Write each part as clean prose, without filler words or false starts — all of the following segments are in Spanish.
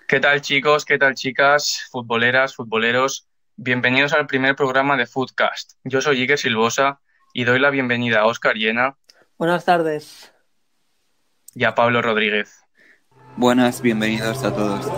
¿Qué tal chicos? ¿Qué tal chicas? Futboleras, futboleros. Bienvenidos al primer programa de Footcast. Yo soy Iker Silvosa y doy la bienvenida a Óscar Llena Buenas tardes. y a Pablo Rodríguez. Buenas, bienvenidos a todos.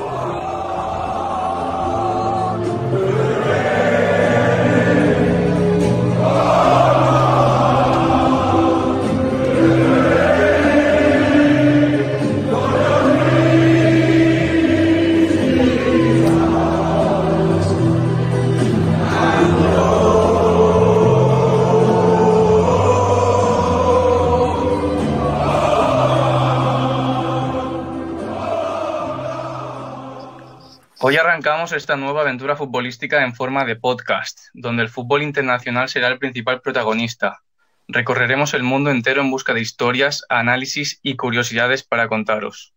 Hoy arrancamos esta nueva aventura futbolística en forma de podcast, donde el fútbol internacional será el principal protagonista. Recorreremos el mundo entero en busca de historias, análisis y curiosidades para contaros.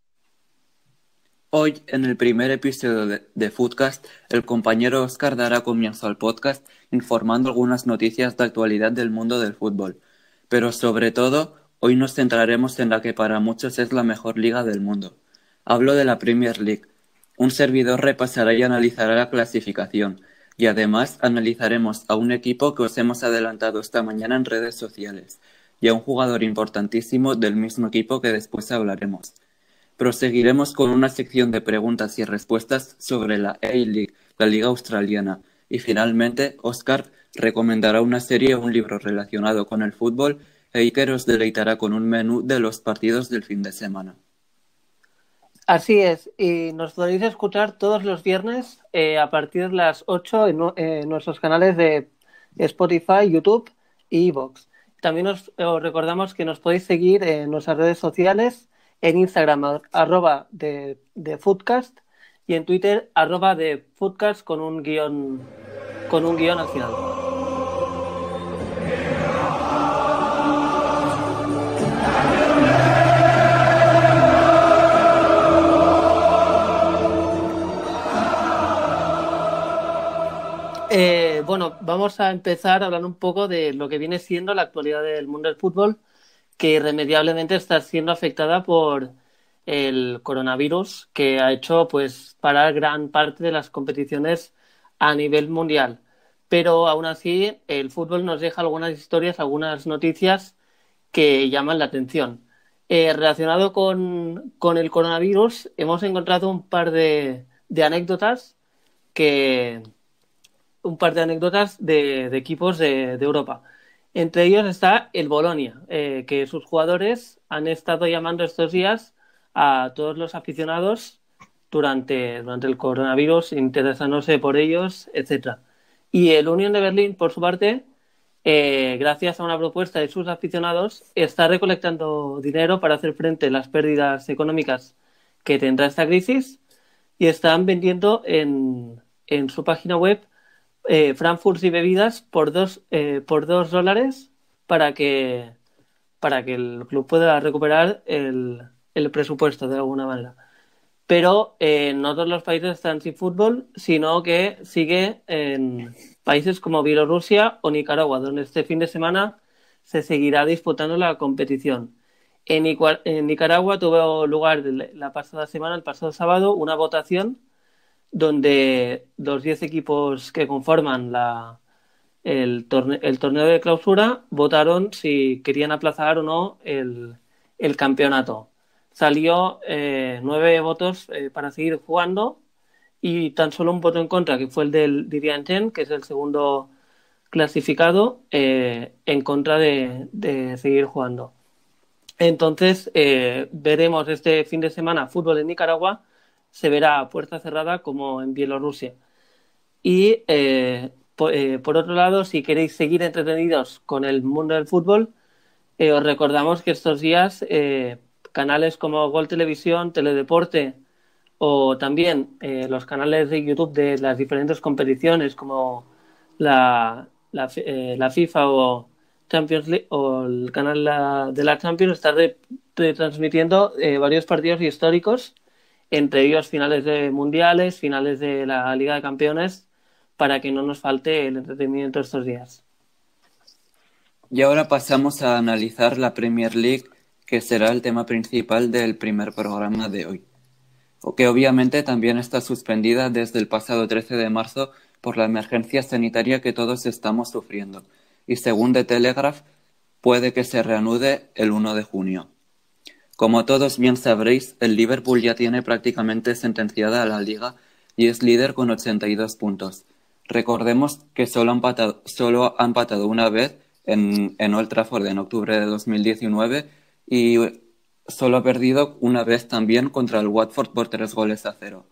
Hoy, en el primer episodio de Footcast, el compañero Óscar dará comienzo al podcast informando algunas noticias de actualidad del mundo del fútbol. Pero sobre todo, hoy nos centraremos en la que para muchos es la mejor liga del mundo. Hablo de la Premier League. Un servidor repasará y analizará la clasificación, y además analizaremos a un equipo que os hemos adelantado esta mañana en redes sociales, y a un jugador importantísimo del mismo equipo que después hablaremos. Proseguiremos con una sección de preguntas y respuestas sobre la A-League, la liga australiana, y finalmente Óscar recomendará una serie o un libro relacionado con el fútbol e Iker os deleitará con un menú de los partidos del fin de semana. Así es, y nos podéis escuchar todos los viernes a partir de las 8 en nuestros canales de Spotify, YouTube y iVoox. También os recordamos que nos podéis seguir en nuestras redes sociales, en Instagram @de Footcast y en Twitter @de Footcast con un guión al final. Bueno, vamos a empezar hablando un poco de lo que viene siendo la actualidad del mundo del fútbol, que irremediablemente está siendo afectada por el coronavirus, que ha hecho pues parar gran parte de las competiciones a nivel mundial. Pero aún así, el fútbol nos deja algunas historias, algunas noticias que llaman la atención. Relacionado con el coronavirus, hemos encontrado de anécdotas que un par de anécdotas de equipos de Europa. Entre ellos está el Bolonia, que sus jugadores han estado llamando estos días a todos los aficionados durante el coronavirus, interesándose por ellos, etc. Y el Unión de Berlín, por su parte, gracias a una propuesta de sus aficionados, está recolectando dinero para hacer frente a las pérdidas económicas que tendrá esta crisis y están vendiendo en su página web Frankfurt y bebidas por $2 para que el club pueda recuperar el presupuesto de alguna manera. Pero no todos los países están sin fútbol, sino que sigue en países como Bielorrusia o Nicaragua, donde este fin de semana se seguirá disputando la competición. En Nicaragua tuvo lugar la pasada semana, el pasado sábado, una votación donde los 10 equipos que conforman el torneo de clausura votaron si querían aplazar o no el campeonato. Salió 9 votos para seguir jugando y tan solo un voto en contra, que fue el del Dirianchen, que es el segundo clasificado, en contra de seguir jugando. Entonces, veremos este fin de semana fútbol en Nicaragua, se verá a puerta cerrada como en Bielorrusia. Y por otro lado, si queréis seguir entretenidos con el mundo del fútbol, os recordamos que estos días canales como Gol Televisión, Teledeporte o también los canales de YouTube de las diferentes competiciones como la FIFA o Champions League o el canal de la Champions está retransmitiendo varios partidos históricos, entre ellos finales de mundiales, finales de la Liga de Campeones, para que no nos falte el entretenimiento estos días. Y ahora pasamos a analizar la Premier League, que será el tema principal del primer programa de hoy. que obviamente también está suspendida desde el pasado 13 de marzo por la emergencia sanitaria que todos estamos sufriendo, y según The Telegraph, puede que se reanude el 1 de junio. Como todos bien sabréis, el Liverpool ya tiene prácticamente sentenciada a la Liga y es líder con 82 puntos. Recordemos que solo ha empatado una vez en Old Trafford en octubre de 2019 y solo ha perdido una vez también contra el Watford por 3-0.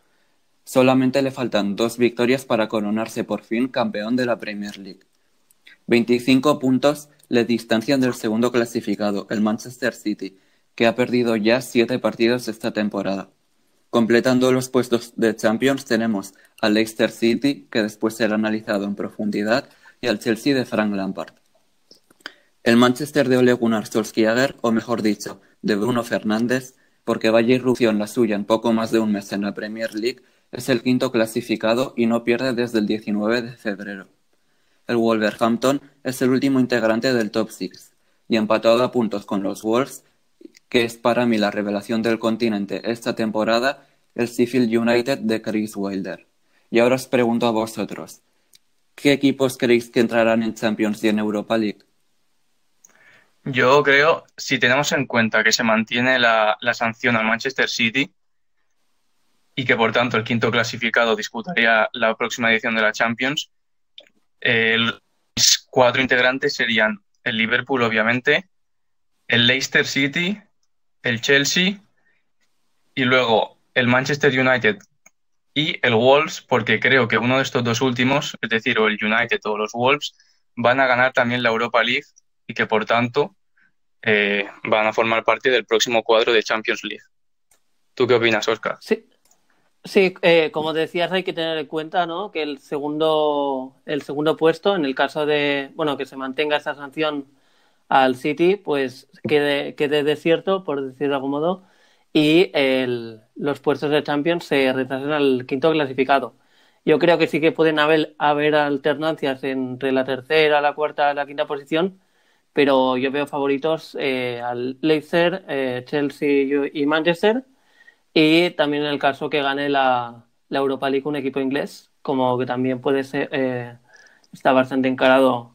Solamente le faltan 2 victorias para coronarse por fin campeón de la Premier League. 25 puntos le distancian del segundo clasificado, el Manchester City, que ha perdido ya 7 partidos esta temporada. Completando los puestos de Champions tenemos al Leicester City, que después será analizado en profundidad, y al Chelsea de Frank Lampard. El Manchester de Ole Gunnar Solskjaer, o mejor dicho, de Bruno Fernández, porque vaya irrupción la suya en poco más de un mes en la Premier League, es el quinto clasificado y no pierde desde el 19 de febrero. El Wolverhampton es el último integrante del top 6 y empatado a puntos con los Wolves, que es para mí la revelación del continente esta temporada, el Sheffield United de Chris Wilder. Y ahora os pregunto a vosotros, ¿qué equipos creéis que entrarán en Champions y en Europa League? Yo creo, si tenemos en cuenta que se mantiene la sanción al Manchester City y que por tanto el quinto clasificado disputaría la próxima edición de la Champions, los 4 integrantes serían el Liverpool, obviamente, el Leicester City, el Chelsea y luego el Manchester United y el Wolves, porque creo que uno de estos 2 últimos, es decir, o el United o los Wolves, van a ganar también la Europa League y que por tanto van a formar parte del próximo cuadro de Champions League. ¿Tú qué opinas, Óscar? Sí, como decías, hay que tener en cuenta, ¿no?, que el segundo puesto, en el caso de, bueno, que se mantenga esa sanción al City, pues quede desierto, por decirlo de algún modo, y los puestos de Champions se retrasen al quinto clasificado. Yo creo que sí que pueden haber alternancias entre la tercera, la cuarta, la quinta posición, pero yo veo favoritos al Leicester, Chelsea y Manchester, y también en el caso que gane la Europa League un equipo inglés, como que también puede ser, está bastante encarado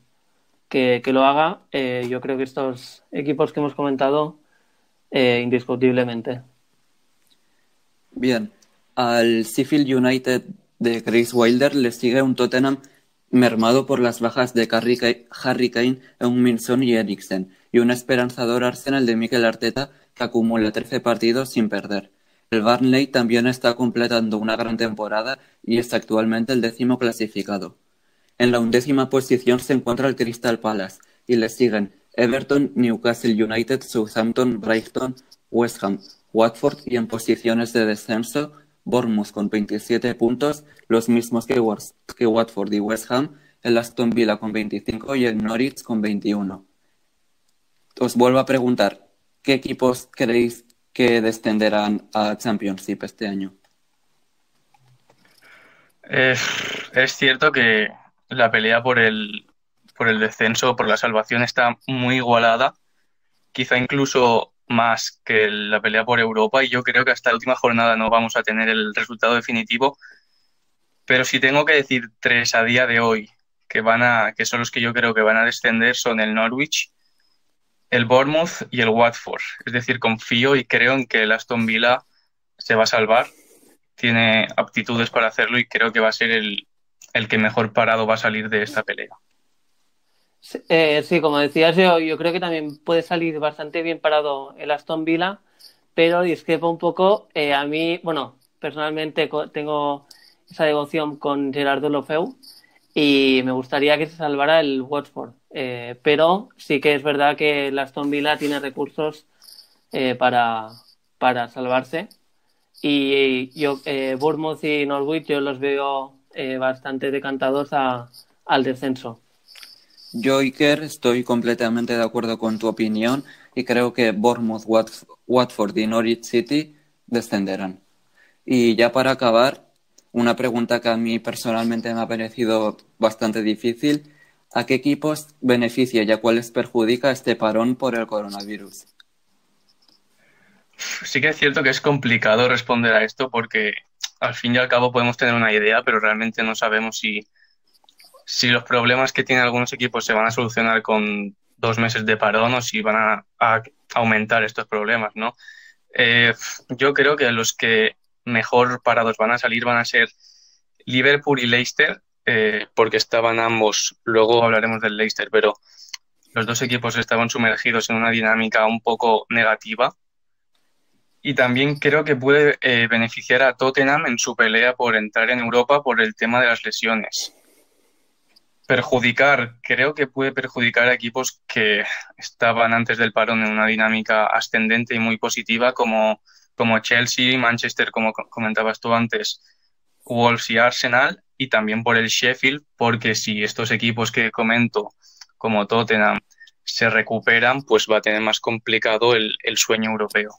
que lo haga. Yo creo que estos equipos que hemos comentado, indiscutiblemente. Bien, al Sheffield United de Chris Wilder le sigue un Tottenham mermado por las bajas de Harry Kane, Heung-min-son y Eriksen, y un esperanzador Arsenal de Mikel Arteta que acumula 13 partidos sin perder. El Burnley también está completando una gran temporada y es actualmente el 10º clasificado. En la 11ª posición se encuentra el Crystal Palace y le siguen Everton, Newcastle United, Southampton, Brighton, West Ham, Watford y en posiciones de descenso Bournemouth con 27 puntos, los mismos que Watford y West Ham, el Aston Villa con 25 y el Norwich con 21. Os vuelvo a preguntar, ¿qué equipos creéis que descenderán a Championship este año? Es cierto que la pelea por el descenso, por la salvación, está muy igualada, quizá incluso más que la pelea por Europa, y yo creo que hasta la última jornada no vamos a tener el resultado definitivo. Pero si tengo que decir 3 a día de hoy que son los que yo creo que van a descender, son el Norwich, el Bournemouth y el Watford. Es decir, confío y creo en que el Aston Villa se va a salvar, tiene aptitudes para hacerlo y creo que va a ser el que mejor parado va a salir de esta pelea. Sí, como decías, yo creo que también puede salir bastante bien parado el Aston Villa, pero discrepo un poco. A mí, bueno, personalmente tengo esa devoción con Gerardo Lofeu y me gustaría que se salvara el Watford, pero sí que es verdad que el Aston Villa tiene recursos para salvarse, y yo Bournemouth y Norwich yo los veo bastante decantados al descenso. Yo, Iker, estoy completamente de acuerdo con tu opinión y creo que Bournemouth, Watford y Norwich City descenderán. Y ya para acabar, una pregunta que a mí personalmente me ha parecido bastante difícil. ¿A qué equipos beneficia y a cuáles perjudica este parón por el coronavirus? Sí que es cierto que es complicado responder a esto porque al fin y al cabo podemos tener una idea, pero realmente no sabemos si los problemas que tienen algunos equipos se van a solucionar con 2 meses de parón o si van a aumentar estos problemas, ¿no? Yo creo que los que mejor parados van a salir van a ser Liverpool y Leicester, porque estaban ambos, luego hablaremos del Leicester, pero los dos equipos estaban sumergidos en una dinámica un poco negativa. Y también creo que puede beneficiar a Tottenham en su pelea por entrar en Europa por el tema de las lesiones. Creo que puede perjudicar a equipos que estaban antes del parón en una dinámica ascendente y muy positiva como Chelsea, Manchester, como comentabas tú antes, Wolves y Arsenal, y también por el Sheffield, porque si estos equipos que comento, como Tottenham, se recuperan, pues va a tener más complicado el sueño europeo.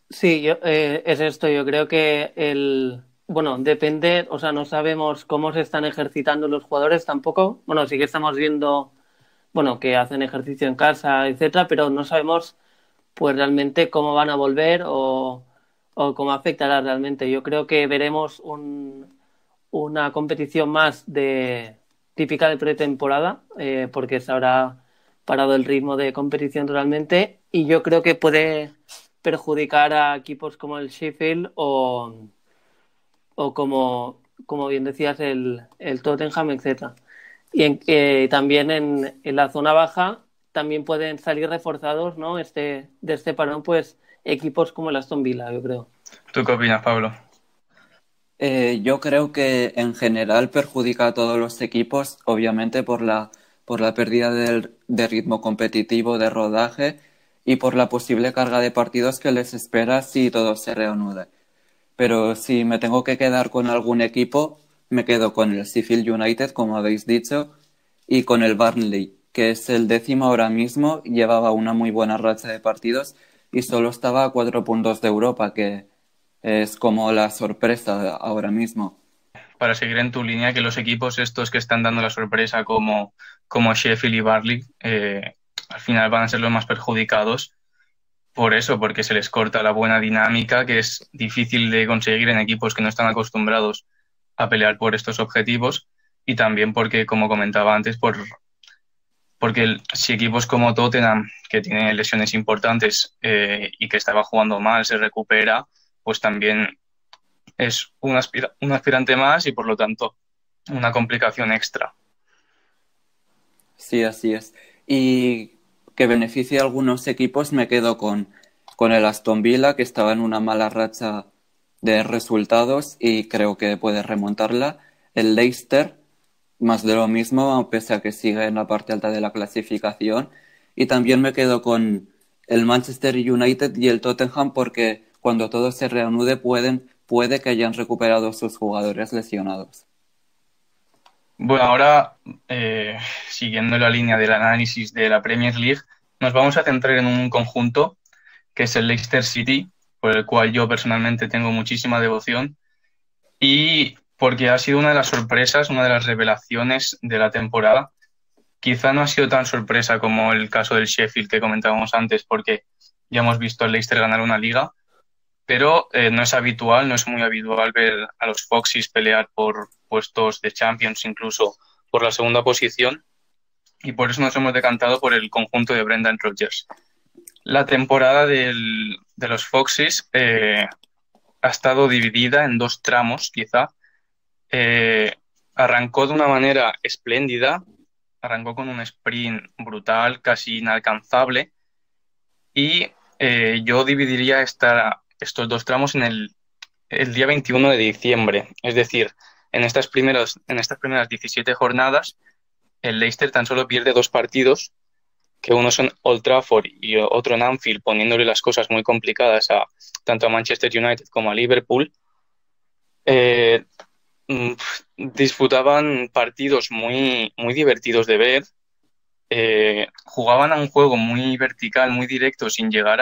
Sí, es esto. Yo creo que bueno, depende, o sea, no sabemos cómo se están ejercitando los jugadores tampoco. Bueno, sí que estamos viendo, bueno, que hacen ejercicio en casa, etcétera, pero no sabemos, pues, realmente cómo van a volver o cómo afectará realmente. Yo creo que veremos una competición más típica de pretemporada, porque se habrá parado el ritmo de competición realmente, y yo creo que puede perjudicar a equipos como el Sheffield o como bien decías, el Tottenham, etcétera. Y también en la zona baja también pueden salir reforzados, ¿no? De este parón, pues equipos como el Aston Villa, yo creo. ¿Tú qué opinas, Pablo? Yo creo que en general perjudica a todos los equipos, obviamente por la pérdida de ritmo competitivo, de rodaje y por la posible carga de partidos que les espera si todo se reanude. Pero si me tengo que quedar con algún equipo, me quedo con el Sheffield United, como habéis dicho, y con el Burnley, que es el 10º ahora mismo, llevaba una muy buena racha de partidos y solo estaba a 4 puntos de Europa, que es como la sorpresa ahora mismo. Para seguir en tu línea, que los equipos estos que están dando la sorpresa como Sheffield y Burnley, al final van a ser los más perjudicados por eso, porque se les corta la buena dinámica, que es difícil de conseguir en equipos que no están acostumbrados a pelear por estos objetivos, y también porque, como comentaba antes, porque si equipos como Tottenham, que tiene lesiones importantes y que estaba jugando mal, se recupera, pues también es un aspirante más y por lo tanto una complicación extra. Sí, así es. Y que beneficie a algunos equipos, me quedo con el Aston Villa, que estaba en una mala racha de resultados y creo que puede remontarla. El Leicester, más de lo mismo, pese a que sigue en la parte alta de la clasificación. Y también me quedo con el Manchester United y el Tottenham porque cuando todo se reanude puede que hayan recuperado sus jugadores lesionados. Bueno, ahora, siguiendo la línea del análisis de la Premier League, nos vamos a centrar en un conjunto que es el Leicester City, por el cual yo personalmente tengo muchísima devoción y porque ha sido una de las sorpresas, una de las revelaciones de la temporada. Quizá no ha sido tan sorpresa como el caso del Sheffield que comentábamos antes, porque ya hemos visto al Leicester ganar una liga, pero no es habitual, no es muy habitual ver a los Foxes pelear por puestos de Champions, incluso por la segunda posición, y por eso nos hemos decantado por el conjunto de Brendan Rodgers. La temporada de los Foxes ha estado dividida en 2 tramos, quizá. Arrancó de una manera espléndida, arrancó con un sprint brutal, casi inalcanzable, y yo dividiría estos 2 tramos en el día 21 de diciembre. Es decir, en estas primeras 17 jornadas, el Leicester tan solo pierde 2 partidos, que uno son Old Trafford y otro en Anfield, poniéndole las cosas muy complicadas tanto a Manchester United como a Liverpool. Disputaban partidos muy, muy divertidos de ver. Jugaban a un juego muy vertical, muy directo, sin llegar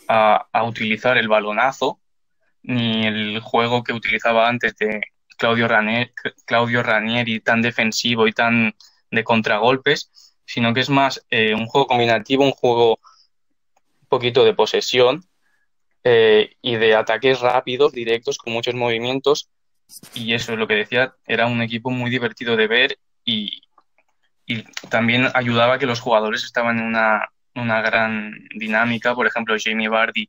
a utilizar el balonazo, ni el juego que utilizaba antes de Claudio Ranieri, tan defensivo y tan de contragolpes, sino que es más un juego combinativo, un juego poquito de posesión y de ataques rápidos, directos, con muchos movimientos. Y eso es lo que decía, era un equipo muy divertido de ver y también ayudaba a que los jugadores estaban en una gran dinámica. Por ejemplo, Jamie Vardy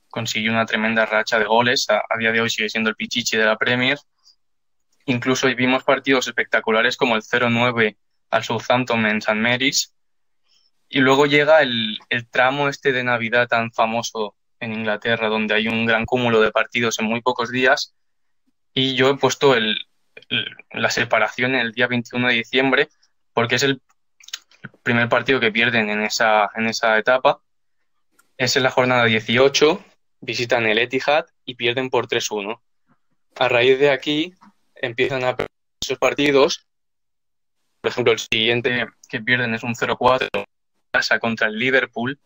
consiguió una tremenda racha de goles. A día de hoy sigue siendo el pichichi de la Premier. Incluso vimos partidos espectaculares como el 0-9 al Southampton en St. Mary's. Y luego llega el tramo este de Navidad tan famoso en Inglaterra, donde hay un gran cúmulo de partidos en muy pocos días. Y yo he puesto la separación el día 21 de diciembre porque es el primer partido que pierden en esa etapa. Es en la jornada 18, visitan el Etihad y pierden por 3-1. A raíz de aquí empiezan a perder esos partidos. Por ejemplo, el siguiente que pierden es un 0-4 casa contra el Liverpool.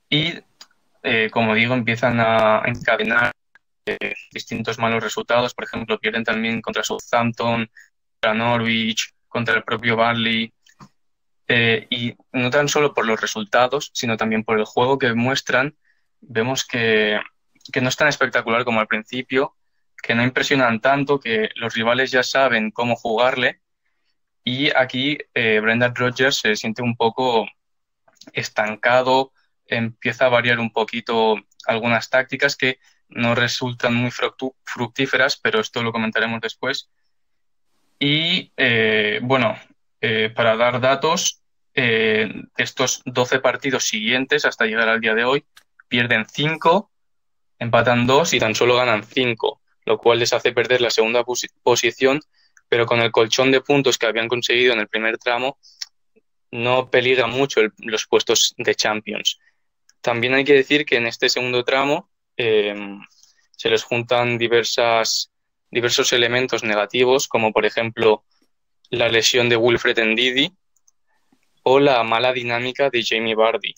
Y, como digo, empiezan a encadenar distintos malos resultados. Por ejemplo, pierden también contra Southampton, contra Norwich, contra el propio Burnley. Y no tan solo por los resultados, sino también por el juego que muestran. Vemos que no es tan espectacular como al principio, que no impresionan tanto, que los rivales ya saben cómo jugarle. Y aquí Brendan Rodgers se siente un poco estancado, empieza a variar un poquito algunas tácticas que no resultan muy fructíferas, pero esto lo comentaremos después. Y para dar datos, estos 12 partidos siguientes hasta llegar al día de hoy, pierden 5, empatan 2 y tan solo ganan 5, lo cual les hace perder la segunda posición, pero con el colchón de puntos que habían conseguido en el primer tramo, no peligra mucho los puestos de Champions. También hay que decir que en este segundo tramo se les juntan diversos elementos negativos, como por ejemplo la lesión de Wilfred Ndidi o la mala dinámica de Jamie Vardy,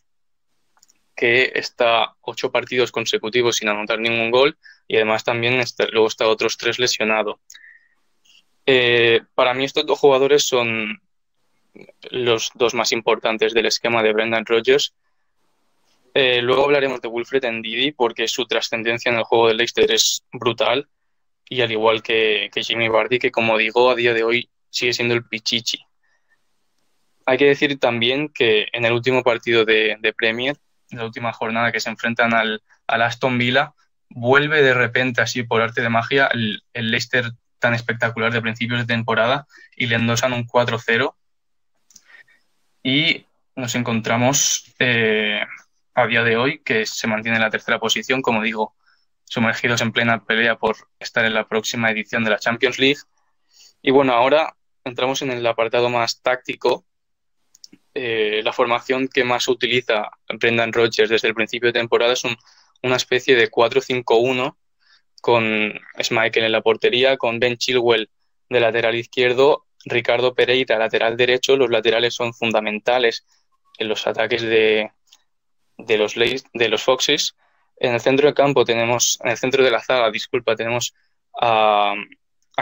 que está 8 partidos consecutivos sin anotar ningún gol y además también luego está otros 3 lesionado. Para mí estos 2 jugadores son los 2 más importantes del esquema de Brendan Rodgers. Luego hablaremos de Wilfred Ndidi porque su trascendencia en el juego del Leicester es brutal, y al igual que Jamie Vardy, que como digo, a día de hoy sigue siendo el pichichi. Hay que decir también que en el último partido de Premier, en la última jornada que se enfrentan al Aston Villa, vuelve de repente, así por arte de magia, el Leicester tan espectacular de principios de temporada y le endosan un 4-0 y nos encontramos a día de hoy que se mantiene en la tercera posición, como digo, sumergidos en plena pelea por estar en la próxima edición de la Champions League. Y bueno, ahora entramos en el apartado más táctico. La formación que más utiliza Brendan Rodgers desde el principio de temporada es una especie de 4-5-1 con Schmeichel en la portería, con Ben Chilwell de lateral izquierdo, Ricardo Pereira lateral derecho. Los laterales son fundamentales en los ataques de los Foxes. En el centro de la zaga, tenemos a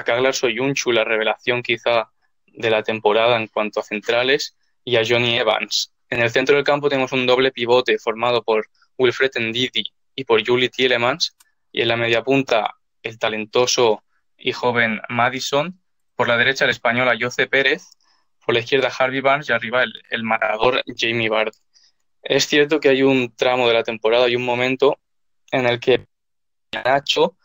Kaglar Soyuncu, la revelación quizá de la temporada en cuanto a centrales, y a Johnny Evans. En el centro del campo tenemos un doble pivote formado por Wilfred Ndidi y por Juli Tielemans, y en la media punta el talentoso y joven Maddison, por la derecha el español Ayoce Pérez, por la izquierda Harvey Barnes y arriba el matador Jamie Vardy. Es cierto que hay un tramo de la temporada y un momento en el que Nacho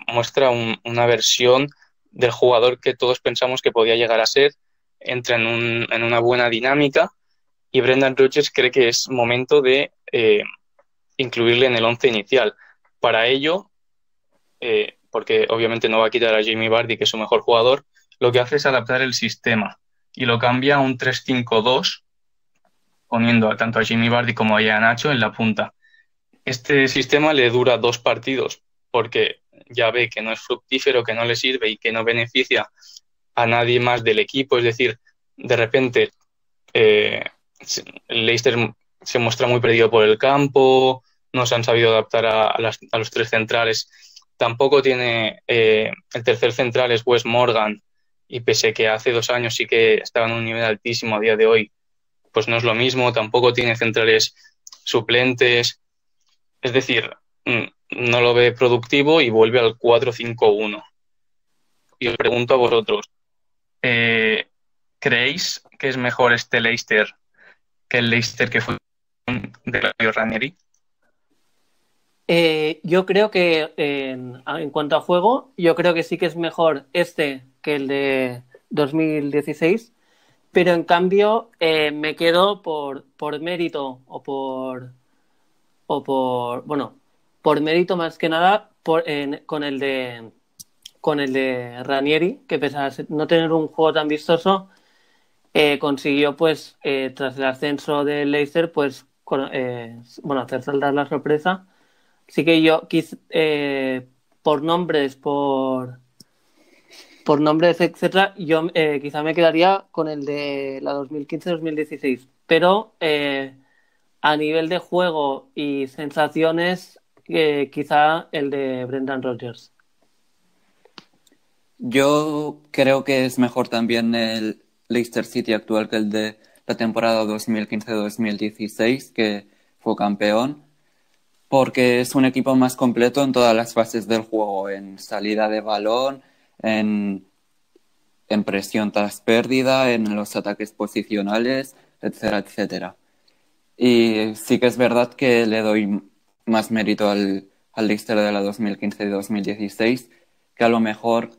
muestra una versión del jugador que todos pensamos que podía llegar a ser, entra en una buena dinámica y Brendan Rodgers cree que es momento de incluirle en el 11 inicial. Para ello, porque obviamente no va a quitar a Jamie Vardy, que es su mejor jugador, lo que hace es adaptar el sistema y lo cambia a un 3-5-2, poniendo tanto a Jamie Vardy como a Nacho en la punta. Este sistema le dura 2 partidos porque ya ve que no es fructífero, que no le sirve y que no beneficia a nadie más del equipo. Es decir, de repente el Leicester se muestra muy perdido por el campo, no se han sabido adaptar a los 3 centrales. Tampoco tiene el tercer central, es Wes Morgan, y pese que hace 2 años sí que estaba en un nivel altísimo, a día de hoy pues no es lo mismo, tampoco tiene centrales suplentes, es decir, no lo ve productivo y vuelve al 4-5-1. Y os pregunto a vosotros, ¿creéis que es mejor este Leicester que el Leicester que fue de Claudio Ranieri? Yo creo que en cuanto a juego, yo creo que sí que es mejor este que el de 2016, pero en cambio me quedo por mérito bueno, por mérito más que nada con el de Ranieri, que pese a no tener un juego tan vistoso, consiguió pues tras el ascenso del Leicester pues hacer saltar la sorpresa. Así que yo por nombres, etcétera, yo quizá me quedaría con el de la 2015-2016, pero a nivel de juego y sensaciones, quizá el de Brendan Rodgers. Yo creo que es mejor también el Leicester City actual que el de la temporada 2015-2016, que fue campeón, porque es un equipo más completo en todas las fases del juego, en salida de balón, en presión tras pérdida, en los ataques posicionales, etcétera, etcétera. Y sí que es verdad que le doy más mérito al Leicester de la 2015 y 2016, que a lo mejor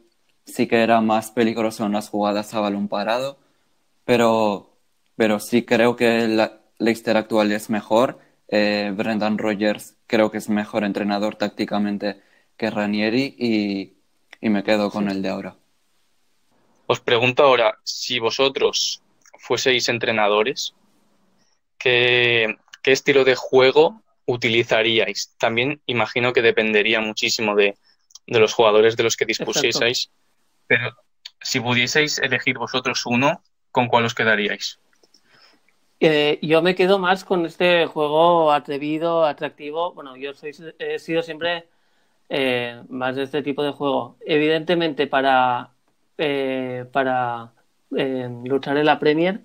sí que era más peligroso en las jugadas a balón parado, pero sí creo que el Leicester actual es mejor. Brendan Rodgers creo que es mejor entrenador tácticamente que Ranieri y me quedo con el de ahora. Os pregunto ahora, si vosotros fueseis entrenadores, ¿qué estilo de juego utilizaríais? También imagino que dependería muchísimo de los jugadores de los que dispusieseis, pero si pudieseis elegir vosotros uno, ¿con cuál os quedaríais? Yo me quedo más con este juego atrevido, atractivo. Bueno, he sido siempre más de este tipo de juego. Evidentemente para luchar en la Premier,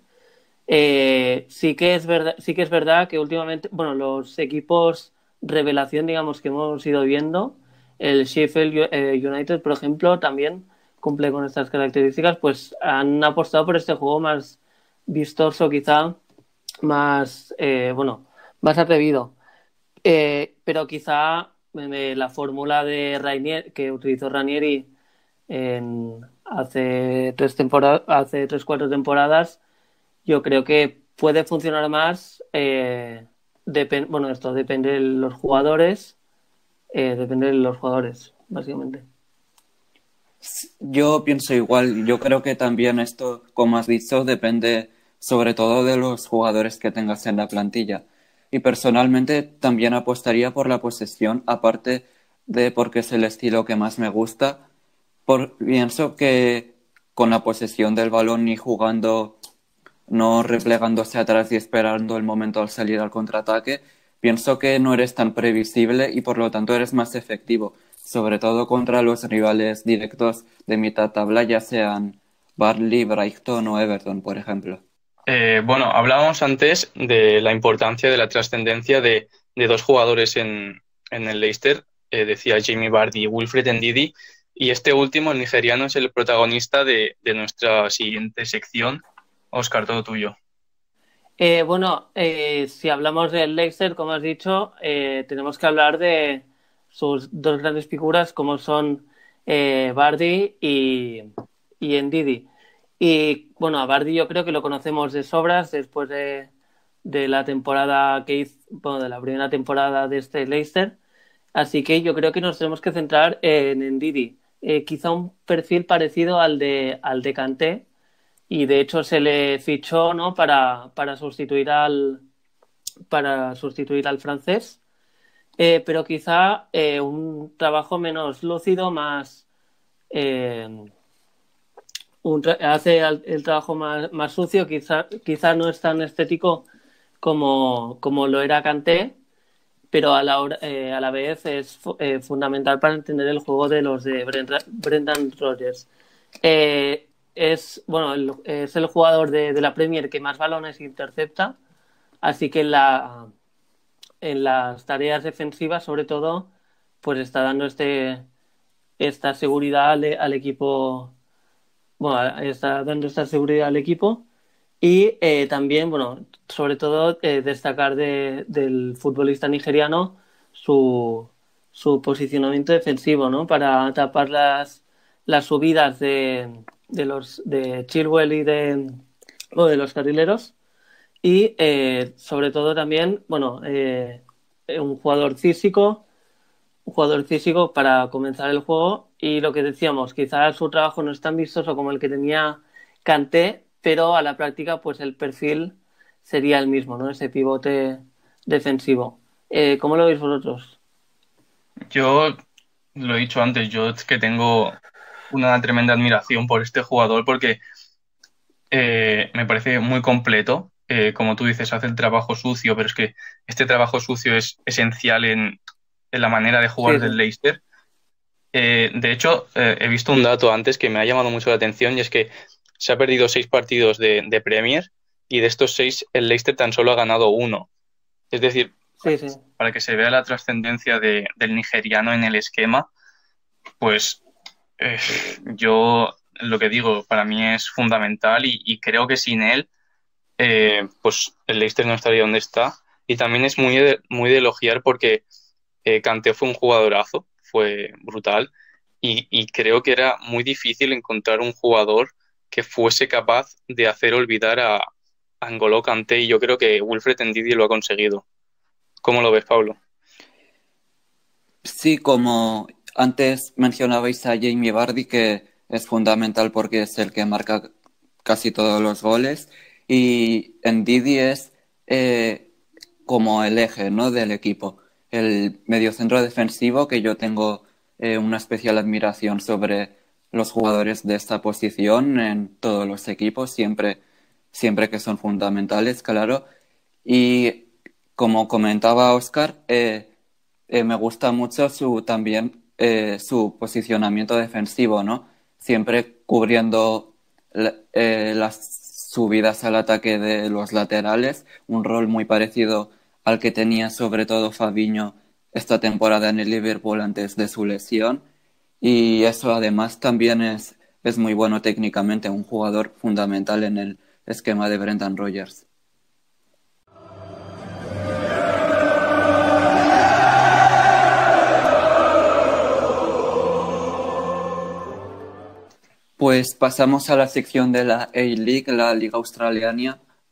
sí que es verdad que últimamente, bueno, los equipos revelación, digamos, que hemos ido viendo, el Sheffield United, por ejemplo, también cumple con estas características, pues han apostado por este juego más vistoso, quizá más más atrevido. Pero quizá la fórmula de Rainier que utilizó Ranieri hace 3-4 temporadas, yo creo que puede funcionar más. Esto depende de los jugadores, básicamente. Yo pienso igual, yo creo que también esto, como has dicho, depende sobre todo de los jugadores que tengas en la plantilla. Y personalmente también apostaría por la posesión, aparte de porque es el estilo que más me gusta. Pienso que con la posesión del balón y jugando, no replegándose atrás y esperando el momento al salir al contraataque, pienso que no eres tan previsible y por lo tanto eres más efectivo, sobre todo contra los rivales directos de mitad tabla, ya sean Burnley, Brighton o Everton, por ejemplo. Hablábamos antes de la importancia de la trascendencia de dos jugadores en el Leicester, decía Jamie Vardy y Wilfred Ndidi, y este último, el nigeriano, es el protagonista de nuestra siguiente sección. Óscar, todo tuyo. Si hablamos del Leicester, como has dicho, tenemos que hablar de sus dos grandes figuras, como son Vardy y Ndidi. Y bueno, a Vardy yo creo que lo conocemos de sobras después de la temporada que hizo, de la primera temporada de este Leicester. Así que yo creo que nos tenemos que centrar en Ndidi. Quizá un perfil parecido al de Kanté, y de hecho se le fichó, ¿no?, para sustituir al francés, pero quizá un trabajo menos lúcido, más hace el trabajo más sucio, quizá no es tan estético como lo era Kanté, pero a la vez es fundamental para entender el juego de los de Brendan Rodgers. bueno, es el jugador de la Premier que más balones intercepta, así que en las tareas defensivas, sobre todo, pues está dando esta seguridad al equipo, bueno, está dando esta seguridad al equipo y también, bueno, sobre todo destacar del futbolista nigeriano su posicionamiento defensivo, ¿no? Para tapar las subidas de Chilwell o de los carrileros y sobre todo también, bueno, un jugador físico para comenzar el juego y lo que decíamos, quizás su trabajo no es tan vistoso como el que tenía Kanté, pero a la práctica pues el perfil sería el mismo, ¿no? Ese pivote defensivo. ¿Cómo lo veis vosotros? Yo lo he dicho antes, yo es que tengo una tremenda admiración por este jugador porque me parece muy completo. Como tú dices, hace el trabajo sucio, pero es que este trabajo sucio es esencial en la manera de jugar Sí, sí. del Leicester. De hecho, he visto un dato antes que me ha llamado mucho la atención y es que se ha perdido 6 partidos de Premier y de estos 6 el Leicester tan solo ha ganado uno. Es decir, Sí, sí. para que se vea la trascendencia del nigeriano en el esquema, pues eh, yo lo que digo, para mí es fundamental y creo que sin él, pues el Leicester no estaría donde está. Y también es muy de elogiar porque Kanté fue un jugadorazo, fue brutal y creo que era muy difícil encontrar un jugador que fuese capaz de hacer olvidar a N'Golo Kanté y yo creo que Wilfred Ndidi lo ha conseguido. ¿Cómo lo ves, Pablo? Sí, como antes mencionabais a Jamie Vardy, que es fundamental porque es el que marca casi todos los goles, y Ndidi es como el eje, ¿no?, del equipo. El mediocentro defensivo, que yo tengo una especial admiración sobre los jugadores de esta posición en todos los equipos, siempre que son fundamentales, claro. Y como comentaba Oscar, me gusta mucho también su posicionamiento defensivo, ¿no? Siempre cubriendo las subidas al ataque de los laterales, un rol muy parecido al que tenía sobre todo Fabinho esta temporada en el Liverpool antes de su lesión. Y eso además también es muy bueno técnicamente, un jugador fundamental en el esquema de Brendan Rodgers. Pues pasamos a la sección de la A-League, la Liga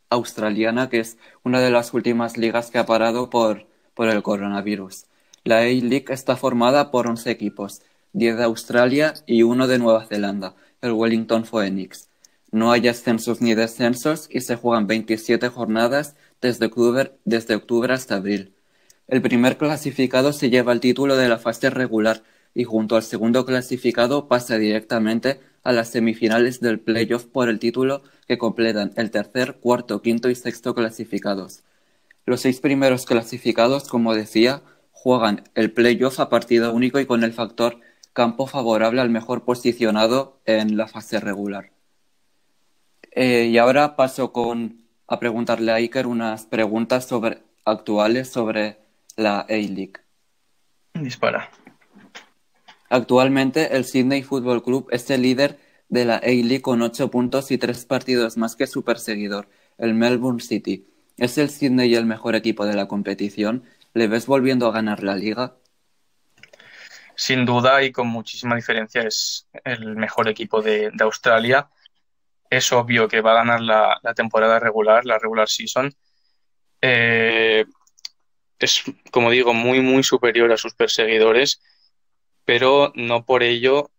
Australiana, que es una de las últimas ligas que ha parado por el coronavirus. La A-League está formada por 11 equipos, 10 de Australia y uno de Nueva Zelanda, el Wellington Phoenix. No hay ascensos ni descensos y se juegan 27 jornadas desde octubre hasta abril. El primer clasificado se lleva el título de la fase regular y junto al segundo clasificado pasa directamente a las semifinales del playoff por el título que completan el tercer, cuarto, quinto y sexto clasificados. Los 6 primeros clasificados, como decía, juegan el playoff a partido único y con el factor campo favorable al mejor posicionado en la fase regular. Y ahora paso a preguntarle a Iker unas preguntas actuales sobre la A-League. Dispara. Actualmente el Sydney Football Club es el líder de la A-League con 8 puntos y 3 partidos más que su perseguidor, el Melbourne City. ¿Es el Sydney el mejor equipo de la competición? ¿Le ves volviendo a ganar la liga? Sin duda y con muchísima diferencia es el mejor equipo de Australia. Es obvio que va a ganar la temporada regular, la regular season. Es, como digo, muy superior a sus perseguidores, pero no por ello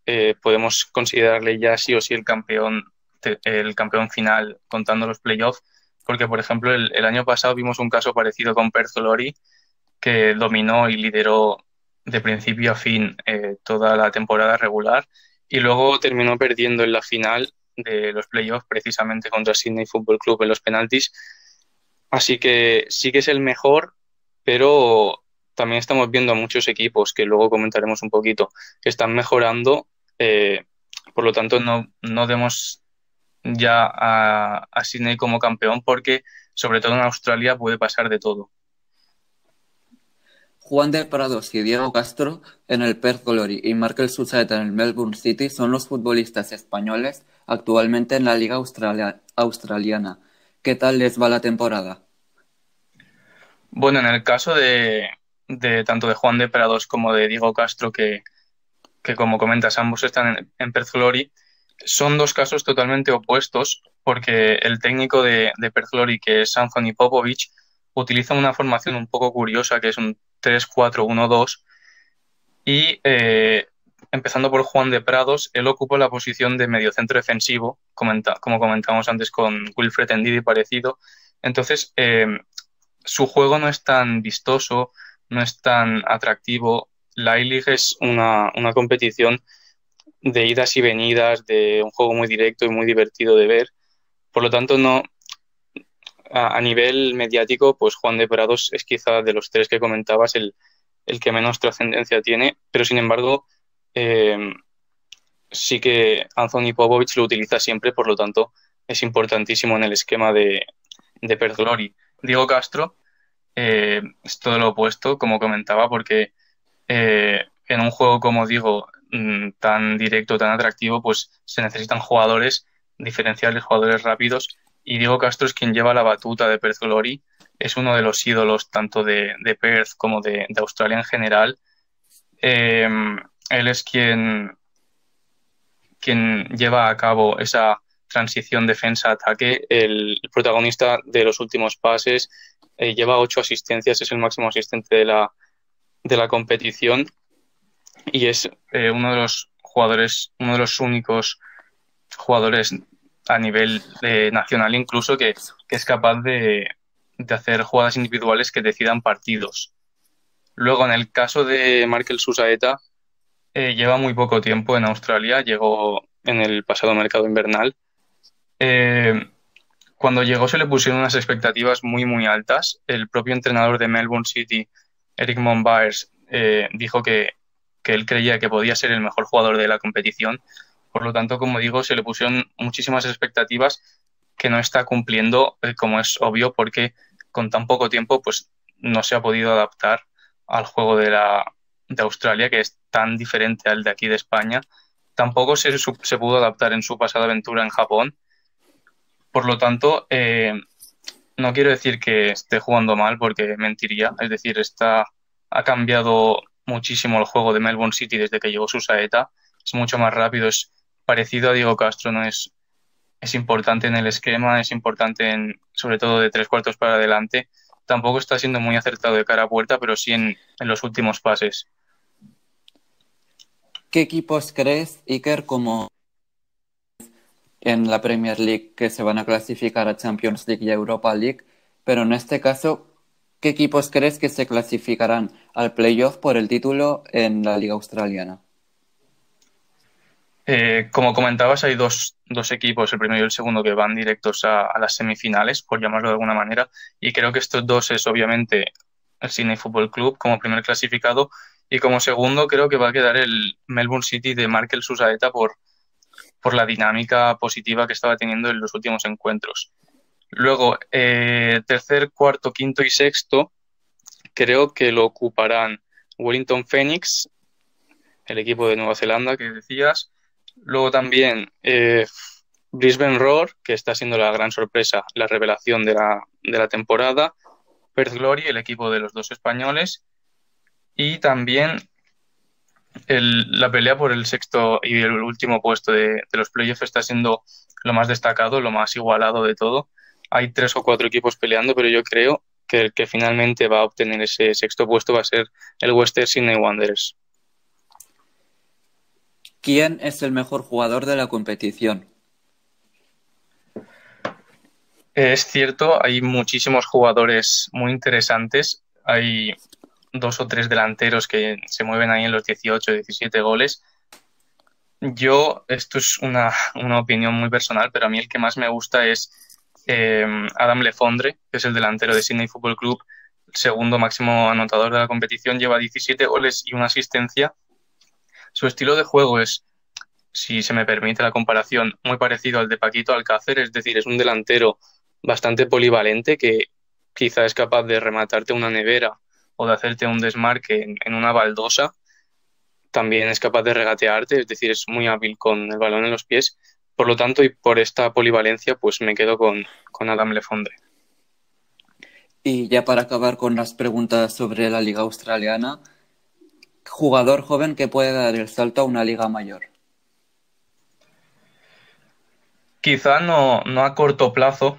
podemos considerarle ya sí o sí el campeón final contando los playoffs, porque por ejemplo el año pasado vimos un caso parecido con Perth Glory, que dominó y lideró de principio a fin toda la temporada regular y luego terminó perdiendo en la final de los playoffs precisamente contra Sydney Football Club en los penaltis. Así que sí que es el mejor, pero también estamos viendo a muchos equipos, que luego comentaremos un poquito, que están mejorando. Por lo tanto, no demos ya a Sydney como campeón, porque sobre todo en Australia puede pasar de todo. Juan de Prados y Diego Castro en el Perth Glory y Markel Susaeta en el Melbourne City son los futbolistas españoles actualmente en la Liga Australiana. ¿Qué tal les va la temporada? Bueno, en el caso de tanto de Juan de Prados como de Diego Castro, que como comentas, ambos están en Perth Glory, son dos casos totalmente opuestos, porque el técnico de Perth Glory, que es Anthony Popovich, utiliza una formación un poco curiosa, que es un 3-4-1-2, y empezando por Juan de Prados, él ocupa la posición de mediocentro defensivo, como comentamos antes con Wilfred Ndidi parecido. Entonces, su juego no es tan vistoso, no es tan atractivo. La I-League es una competición de idas y venidas, de un juego muy directo y muy divertido de ver. Por lo tanto, no, a nivel mediático, pues Juan de Prados es quizá de los tres que comentabas el que menos trascendencia tiene, pero sin embargo, eh, sí que Anthony Popovich lo utiliza siempre, por lo tanto, es importantísimo en el esquema de Perth Glory. Diego Castro es todo lo opuesto, como comentaba, porque en un juego, como digo, tan directo, tan atractivo, pues se necesitan jugadores diferenciales, jugadores rápidos, y Diego Castro es quien lleva la batuta de Perth Glory, es uno de los ídolos tanto de Perth como de Australia en general. Eh, Él es quien lleva a cabo esa transición defensa-ataque, el protagonista de los últimos pases, lleva 8 asistencias, es el máximo asistente de la competición y es uno de los jugadores, uno de los únicos jugadores a nivel nacional incluso que es capaz de hacer jugadas individuales que decidan partidos. Luego, en el caso de Markel Susaeta, lleva muy poco tiempo en Australia, llegó en el pasado mercado invernal. Eh, Cuando llegó se le pusieron unas expectativas muy, muy altas. El propio entrenador de Melbourne City, Eric Monbyers, dijo que él creía que podía ser el mejor jugador de la competición. Por lo tanto, como digo, se le pusieron muchísimas expectativas que no está cumpliendo, como es obvio, porque con tan poco tiempo pues, no se ha podido adaptar al juego de Australia, que es tan diferente al de aquí de España. Tampoco se pudo adaptar en su pasada aventura en Japón. Por lo tanto, no quiero decir que esté jugando mal porque mentiría. Es decir, ha cambiado muchísimo el juego de Melbourne City desde que llegó Susaeta. Es mucho más rápido, es parecido a Diego Castro, no es importante en el esquema, es importante sobre todo de 3/4 para adelante. Tampoco está siendo muy acertado de cara a puerta, pero sí en los últimos pases. ¿Qué equipos crees, Iker, como en la Premier League que se van a clasificar a Champions League y a Europa League? Pero en este caso, ¿qué equipos crees que se clasificarán al playoff por el título en la Liga Australiana? Como comentabas, hay dos equipos, el primero y el segundo, que van directos a las semifinales, por llamarlo de alguna manera, y creo que estos dos es obviamente el Sydney Football Club como primer clasificado, y como segundo creo que va a quedar el Melbourne City de Markel Susaeta por la dinámica positiva que estaba teniendo en los últimos encuentros. Luego, tercer, cuarto, quinto y sexto, creo que lo ocuparán Wellington Phoenix, el equipo de Nueva Zelanda que decías. Luego también Brisbane Roar, que está siendo la gran sorpresa, la revelación de la temporada. Perth Glory, el equipo de los dos españoles. Y también la pelea por el sexto y el último puesto de los playoffs está siendo lo más destacado, lo más igualado de todo. Hay 3 o 4 equipos peleando, pero yo creo que el que finalmente va a obtener ese sexto puesto va a ser el Western Sydney Wanderers. ¿Quién es el mejor jugador de la competición? Es cierto, hay muchísimos jugadores muy interesantes. Hay 2 o 3 delanteros que se mueven ahí en los 18, 17 goles. Esto es una opinión muy personal, pero a mí el que más me gusta es Adam Le Fondre, que es el delantero de Sydney Football Club, el segundo máximo anotador de la competición, lleva 17 goles y una asistencia. Su estilo de juego es si se me permite la comparación, muy parecido al de Paquito Alcácer, es decir, es un delantero bastante polivalente que quizá es capaz de rematarte una nevera o de hacerte un desmarque en una baldosa. También es capaz de regatearte, es decir, es muy hábil con el balón en los pies. Por lo tanto, y por esta polivalencia, pues me quedo con Adam Le Fondre. Y ya para acabar con las preguntas sobre la liga australiana, jugador joven que puede dar el salto a una liga mayor. Quizá no a corto plazo,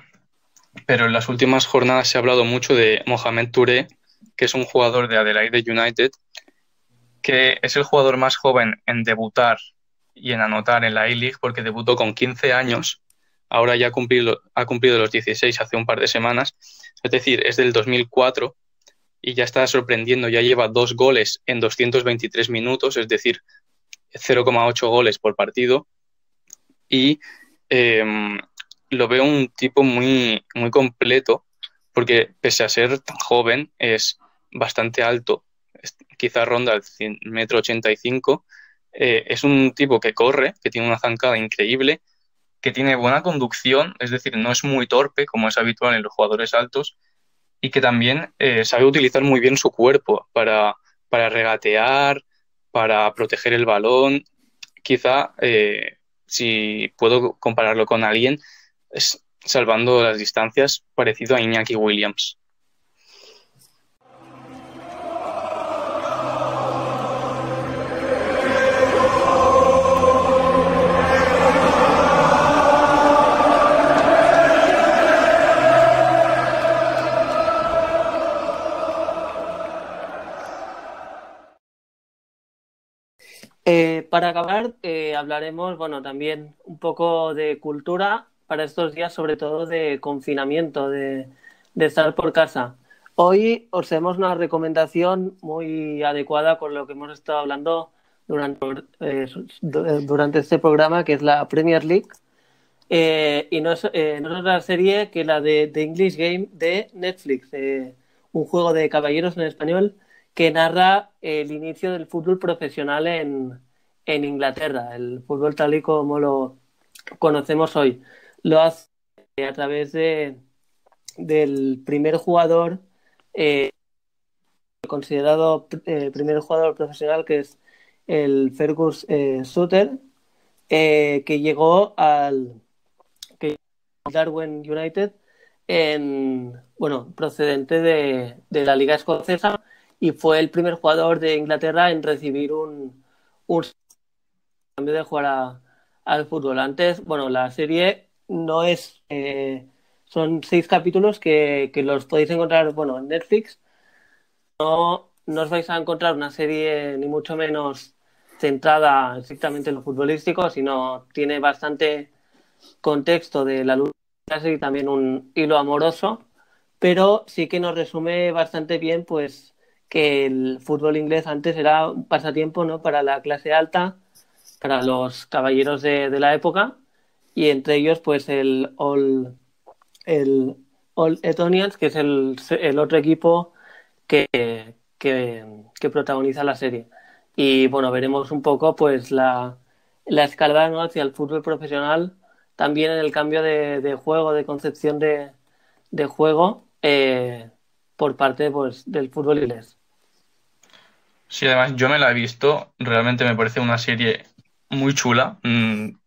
pero en las últimas jornadas se ha hablado mucho de Mohamed Touré, que es un jugador de Adelaide United, que es el jugador más joven en debutar y en anotar en la A-League, porque debutó con 15 años, ahora ya ha cumplido los 16 hace un par de semanas, es decir, es del 2004 y ya está sorprendiendo, ya lleva 2 goles en 223 minutos, es decir, 0,8 goles por partido, y lo veo un tipo muy, muy completo, porque pese a ser tan joven, es bastante alto, quizá ronda el 1,85 m. Es un tipo que corre, que tiene una zancada increíble, que tiene buena conducción, es decir, no es muy torpe, como es habitual en los jugadores altos, y que también sabe utilizar muy bien su cuerpo para regatear, para proteger el balón. Quizá, si puedo compararlo con alguien, es, salvando las distancias, parecido a Iñaki Williams. Para acabar, hablaremos, bueno, también un poco de cultura para estos días, sobre todo de confinamiento, de estar por casa. Hoy os hacemos una recomendación muy adecuada con lo que hemos estado hablando durante este programa, que es la Premier League. Y no es otra serie que la de The English Game de Netflix, un juego de caballeros en español que narra el inicio del fútbol profesional en Inglaterra, el fútbol tal y como lo conocemos hoy. Lo hace a través del primer jugador, considerado primer jugador profesional, que es el Fergus Sutter, que llegó al Darwin United procedente de la Liga Escocesa, y fue el primer jugador de Inglaterra en recibir un cambio de jugar al fútbol. Antes, bueno, la serie no es... son 6 capítulos que los podéis encontrar, bueno, en Netflix. No os vais a encontrar una serie ni mucho menos centrada estrictamente en lo futbolístico, sino tiene bastante contexto de la lucha y también un hilo amoroso, pero sí que nos resume bastante bien, pues, que el fútbol inglés antes era un pasatiempo, ¿no?, para la clase alta, para los caballeros de la época, y entre ellos, pues, el All Etonians, que es el otro equipo que protagoniza la serie. Y bueno, veremos un poco, pues, la escalada, ¿no?, hacia el fútbol profesional, también en el cambio de juego, de concepción de juego, por parte, pues, del fútbol inglés. Sí, además yo me la he visto, realmente me parece una serie muy chula,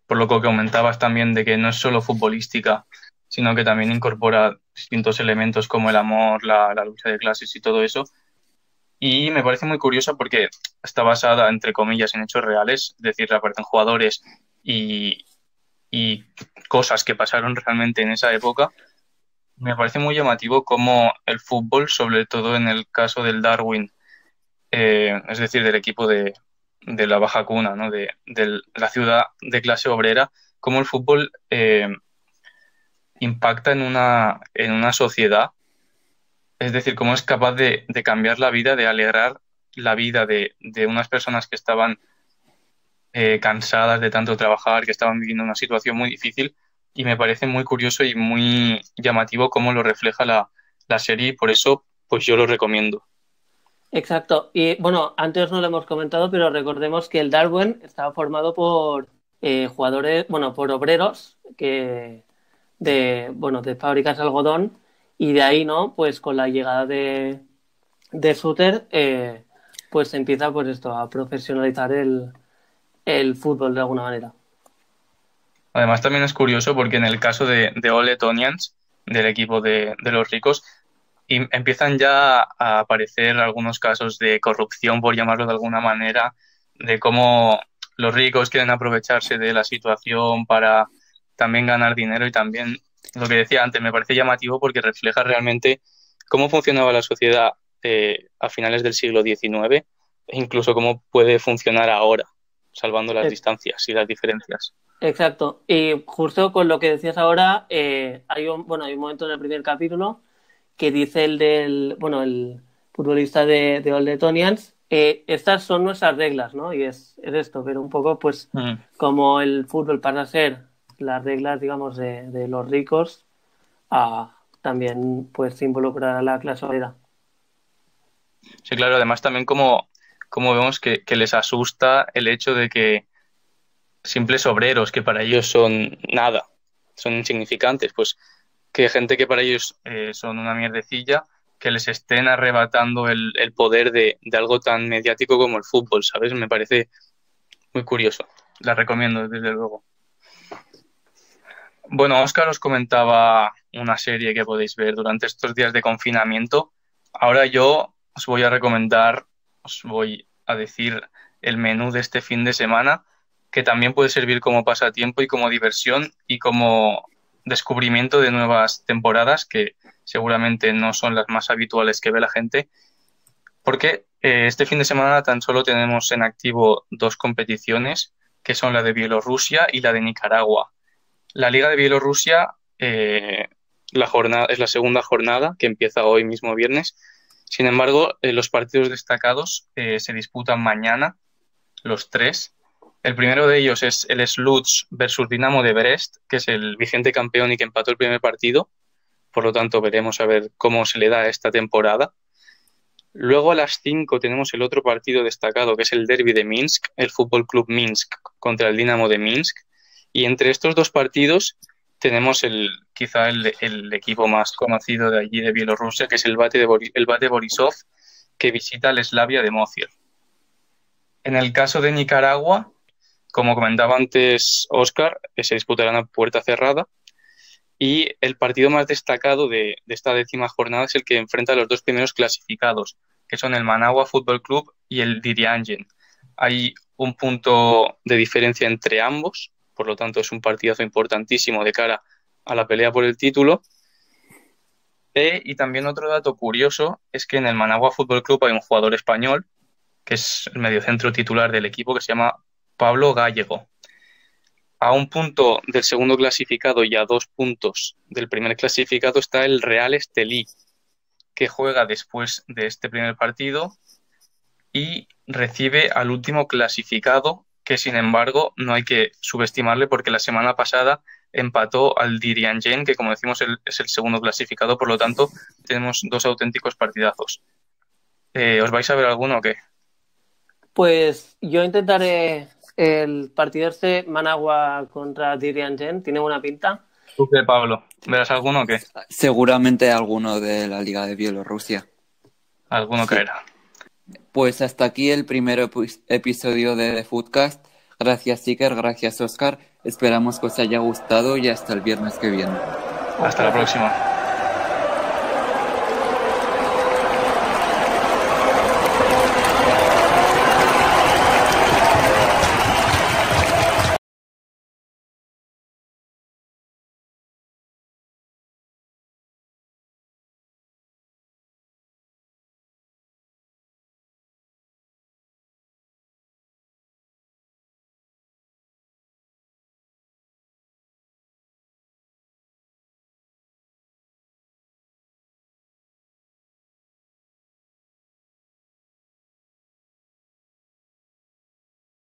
por lo que comentabas también de que no es solo futbolística, sino que también incorpora distintos elementos como el amor, la lucha de clases y todo eso. Y me parece muy curiosa porque está basada, entre comillas, en hechos reales, es decir, aparecen jugadores y cosas que pasaron realmente en esa época. Me parece muy llamativo cómo el fútbol, sobre todo en el caso del Darwin, es decir, del equipo de la baja cuna, ¿no?, de la ciudad de clase obrera, cómo el fútbol impacta en una sociedad, es decir, cómo es capaz de cambiar la vida, de alegrar la vida de unas personas que estaban cansadas de tanto trabajar, que estaban viviendo una situación muy difícil, y me parece muy curioso y muy llamativo cómo lo refleja la serie, y por eso pues yo lo recomiendo. Exacto. Y bueno, antes no lo hemos comentado, pero recordemos que el Darwin estaba formado por jugadores, bueno, por obreros de fábricas de algodón, y de ahí, ¿no? Pues con la llegada de Suter, pues se empieza pues esto a profesionalizar el fútbol de alguna manera. Además, también es curioso porque en el caso de Ole Tonians, del equipo de los ricos, empiezan ya a aparecer algunos casos de corrupción, por llamarlo de alguna manera, de cómo los ricos quieren aprovecharse de la situación para también ganar dinero. Y también lo que decía antes me parece llamativo porque refleja realmente cómo funcionaba la sociedad a finales del siglo XIX e incluso cómo puede funcionar ahora, salvando las distancias y las diferencias. Exacto. Y justo con lo que decías ahora, hay un momento en el primer capítulo que dice el futbolista de Old Etonians, estas son nuestras reglas, ¿no? Y es esto, pero un poco pues como el fútbol pasa a ser las reglas, digamos, de los ricos, también pues se involucra a la clase obrera. Sí, claro, además también como vemos que les asusta el hecho de que simples obreros, que para ellos son nada, son insignificantes, pues que gente que para ellos son una mierdecilla, que les estén arrebatando el poder de algo tan mediático como el fútbol, ¿sabes? Me parece muy curioso. La recomiendo, desde luego. Bueno, Óscar os comentaba una serie que podéis ver durante estos días de confinamiento. Ahora yo os voy a decir el menú de este fin de semana, que también puede servir como pasatiempo y como diversión y como descubrimiento de nuevas temporadas que seguramente no son las más habituales que ve la gente, porque este fin de semana tan solo tenemos en activo 2 competiciones, que son la de Bielorrusia y la de Nicaragua. La Liga de Bielorrusia, es la segunda jornada, que empieza hoy mismo viernes. Sin embargo, los partidos destacados se disputan mañana, los 3. El primero de ellos es el Sluts versus Dinamo de Brest, que es el vigente campeón y que empató el primer partido. Por lo tanto, veremos a ver cómo se le da esta temporada. Luego a las 5 tenemos el otro partido destacado, que es el Derbi de Minsk, el Fútbol Club Minsk contra el Dinamo de Minsk. Y entre estos 2 partidos tenemos quizá el equipo más conocido de allí de Bielorrusia, que es el Bate Borisov, que visita el Slavia de Mostar. En el caso de Nicaragua, como comentaba antes Óscar, se disputarán a puerta cerrada, y el partido más destacado de esta 10ª jornada es el que enfrenta a los 2 primeros clasificados, que son el Managua Fútbol Club y el Dirianjen. Hay un punto de diferencia entre ambos, por lo tanto es un partidazo importantísimo de cara a la pelea por el título. Y también otro dato curioso es que en el Managua Fútbol Club hay un jugador español, que es el mediocentro titular del equipo, que se llama Pablo Gallego. A 1 punto del segundo clasificado y a 2 puntos del primer clasificado está el Real Estelí, que juega después de este primer partido y recibe al último clasificado, que sin embargo no hay que subestimarle porque la semana pasada empató al Dirianjen, que como decimos es el segundo clasificado, por lo tanto tenemos 2 auténticos partidazos. ¿Os vais a ver alguno o qué? Pues yo intentaré el partido este, Managua contra Dirianjen, tiene buena pinta. ¿Tú qué, Pablo? ¿Verás alguno o qué? Seguramente alguno de la Liga de Bielorrusia. Alguno Sí. caerá. Pues hasta aquí el primer episodio de The Footcast. Gracias, Iker, gracias, Óscar. Esperamos que os haya gustado y hasta el viernes que viene. Hasta la próxima.